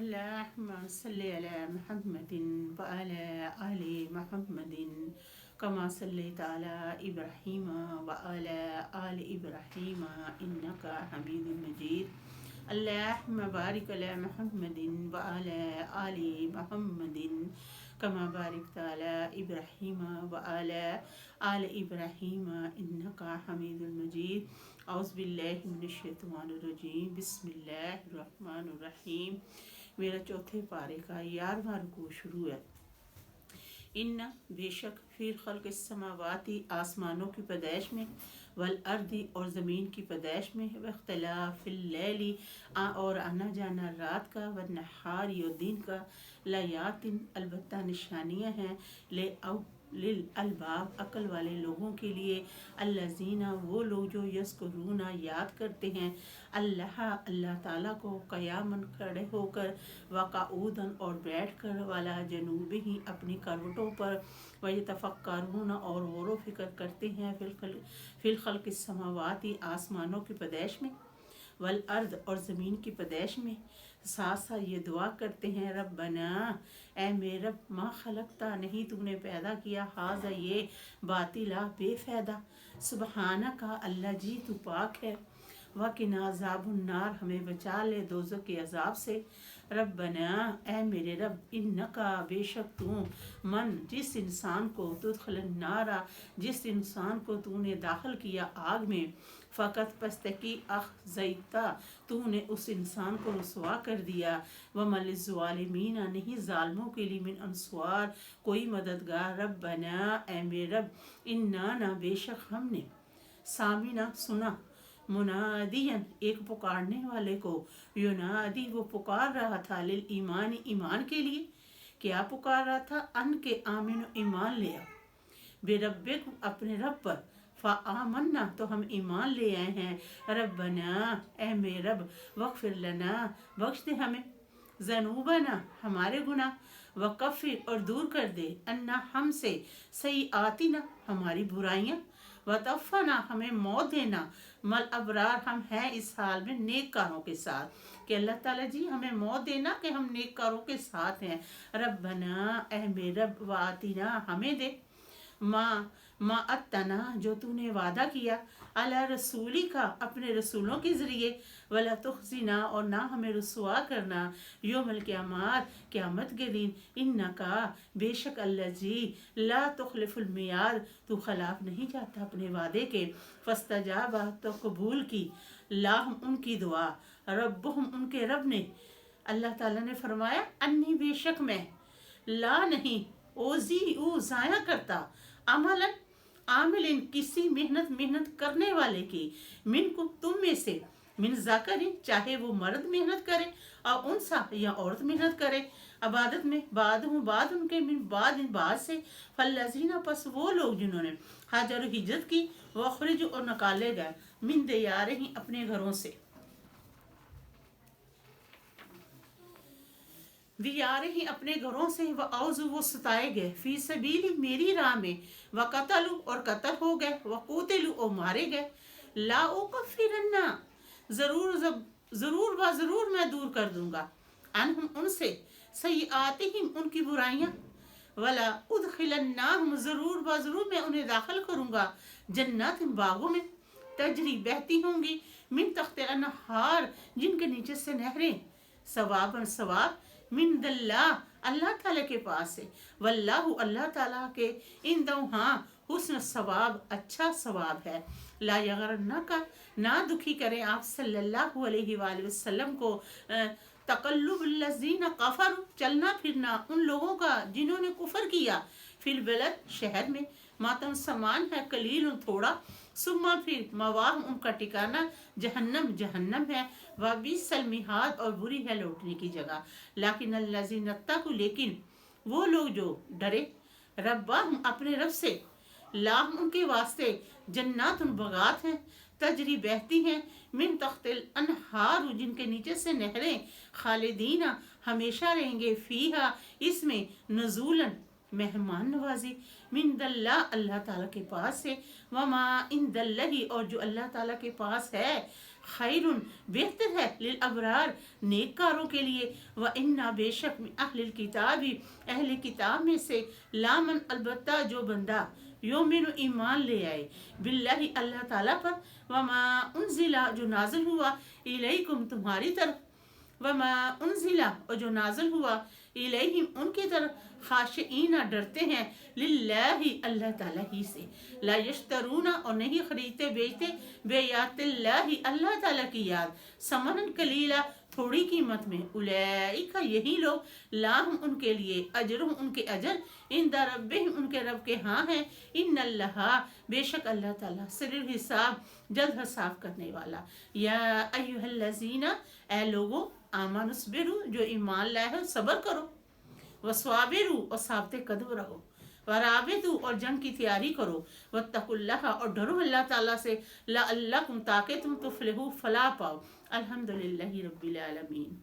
اللهم صل على محمد وعلى آل محمد كما صليت على إبراهيم وعلى آل إبراهيم إنك حميد مجيد. اللهم بارك على محمد وعلى آل محمد كما باركت على إبراهيم وعلى آل إبراهيم إنك حميد مجيد. اعوذ باللہ من الشیطان الرجیم، بسم اللہ الرحمن الرحیم۔ میرا چوتھے پارے کا 11واں رکوع شروع ہے۔ ان بے شک فی خلق السماواتی آسمانوں کی پیدائش میں، والارض اور زمین کی پیدائش میں، واختلاف اللیل اور آنا جانا رات کا، والنہار اور دن کا، لآیات البتہ نشانیاں ہیں، للالباب عقل والے لوگوں کے لیے، الذین وہ لوگ جو یذکرون یاد کرتے ہیں اللہ تعالیٰ کو، قیاماً کھڑے ہو کر، وقعودا اور بیٹھ کر، وعلی جنوبہم اپنی کروٹوں پر، ویتفکرون اور غور و فکر کرتے ہیں، فی الخلق السماواتی آسمانوں کی پیدائش میں، والارض اور زمین کی پیدائش میں، ساتھ ساتھ یہ دعا کرتے ہیں، ربنا اے میرے رب، ما خلقتا نہیں تو نے پیدا کیا، ھذا یہ، باطلا بے فائدہ، سبحانکا اللہ جی تو پاک ہے، وقنا عذاب النار ہمیں بچا لے دوزخ کے عذاب سے، ربنا اے میرے رب، انکا بے شک تو، من جس انسان کو، تدخل النار جس انسان کو تو نے داخل کیا آگ میں، فقط پستکی اخزیتا تو نے اس انسان کو رسوا کر دیا، وَمَا لِلظَّالِمِينَ نہیں ظالموں کے لیے من انصار کوئی مددگار، ربنا اے میرے رب، اننا بے شک ہم نے، سامعنا سنا، منادین ایک پکارنے والے کو، ینادی وہ پکار رہا تھا، للایمان ایمان کے لیے، کیا پکار رہا تھا، ان کے آمنو ایمان لے آؤ، بربکم اپنے رب پر، فآمنا تو ہم ایمان لے آئے ہیں، ربنا اے میرے رب، واغفر لنا بخش دے ہمیں، ذنوبنا ہمارے گناہ، وکفر اور دور کر دے، انا ہم سے، سیئاتنا ہماری برائیاں، وتوفنا ہمیں موت دینا، مل ابرار ہم ہیں اس حال میں نیک کاروں کے ساتھ، کہ اللہ تعالیٰ جی ہمیں موت دینا کہ ہم نیک کاروں کے ساتھ ہیں، ربنا اے میرے رب، وآتنا ہمیں دے، ما اتنا جو تو نے وعدہ کیا، علی رسولی کا اپنے رسولوں کے ذریعے، ولا تخزنا اور نہ ہمیں رسوا کرنا، یوم القیامت قیامت کے دن، انکا بے شک اللہ جی، لا تخلف المیعاد تو خلاف نہیں جاتا اپنے وعدے کے، فاستجاب تو قبول کی، لاہم ان کی دعا، ربہم ان کے رب نے، اللہ تعالیٰ نے فرمایا، انی بے شک میں، لا نہیں، او ضائع کرتا، عامل کسی محنت کرنے والے کی، من کو تم میں سے، من ذکر چاہے وہ مرد محنت کرے، اور انسا یا عورت محنت کرے، عبادت میں، بعد ان کے، من بعد سے، فالذین پس وہ لوگ جنہوں نے ہاجر ہجرت کی، واخرجوا اور نکالے گئے، من دیارہم اپنے گھروں سے، دیارہم اپنے گھروں سے، وآوذوا وہ ستائے گئے، فی سبیلی میری راہ میں، وقتلوا اور قتل ہو گئے، وقوتلوا اور مارے گئے، لا اکفرن ضرور میں دور کر دوں گا، عنہم ان سے، سیئاتہم ان کی برائیاں، ولا ادخلنہم ضرور میں انہیں داخل کروں گا، جنات باغوں میں، تجری بہتی ہوں گی، من تحت الانہار جن کے نیچے سے نہریں، ثواب من اللہ تعالیٰ کے پاس ہے، واللہ اللہ تعالیٰ کے، عندہ ہاں، حسن ثواب اچھا ثواب ہے، لا یغرنک نہ دکھی کریں آپ صلی اللہ علیہ وآلہ وسلم کو، تقلب الذین کفروا چلنا پھرنا ان لوگوں کا جنہوں نے کفر کیا، فی البلد شہر میں، ماتم سامان ہے قلیل تھوڑا، ثم پھر مواہم ان کا ٹھکانہ جہنم ہے، وبئس المہاد اور بری ہے لوٹنے کی جگہ، لیکن الذین اتقوا لیکن وہ لوگ جو ڈرے، ربہم اپنے رب سے، لاہم ان کے واسطے، جنات باغات ہیں، تجری بہتی ہیں، من تحت الانہار جن کے نیچے سے نہریں، خالدین ہمیشہ رہیں گے، فیہا اس میں، نزولاً مہمان نوازی، من اللہ تعالیٰ کے پاس سے، وما عند اللہ اور جو اللہ تعالیٰ کے پاس ہے، خیر بہتر ہے للابرار نیک کاروں کے لیے، وَإِنَّ بے شک من اہل الکتاب اہل کتاب میں سے لامن البتہ جو بندہ یومن ایمان لے آئے باللہ اللہ تعالیٰ پر، وما انزل جو نازل ہوا الیکم تمہاری طرف، وما انزل اور جو نازل ہوا الیہم ان کی طرف، خاشعین ڈرتے ہیں للہ اللہ تعالیٰ ہی سے، لا یشترون اور نہیں خریدتے بیچتے بیات اللہ اللہ تعالیٰ کی یاد ثمنا قلیلا تھوڑی قیمت میں، اولئک یہی لوگ لاہم ان کے لیے اجرہم ان کے اجر عند ربہم ان کے رب کے ہاں ہیں، ان اللہ بے شک اللہ تعالیٰ سر الحساب جلد حساب کرنے والا، یا ایہا الذین اے لوگو آمنوا اصبروا جو ایمان لائے ہو صبر کرو، وصابروا اور ثابت قدم رہو، ورابطوا اور جنگ کی تیاری کرو، واتقوا اللہ اور ڈرو اللہ تعالیٰ سے، لعلکم تاکہ تم تفلحوا فلاح پاؤ، الحمدللہ رب العالمین۔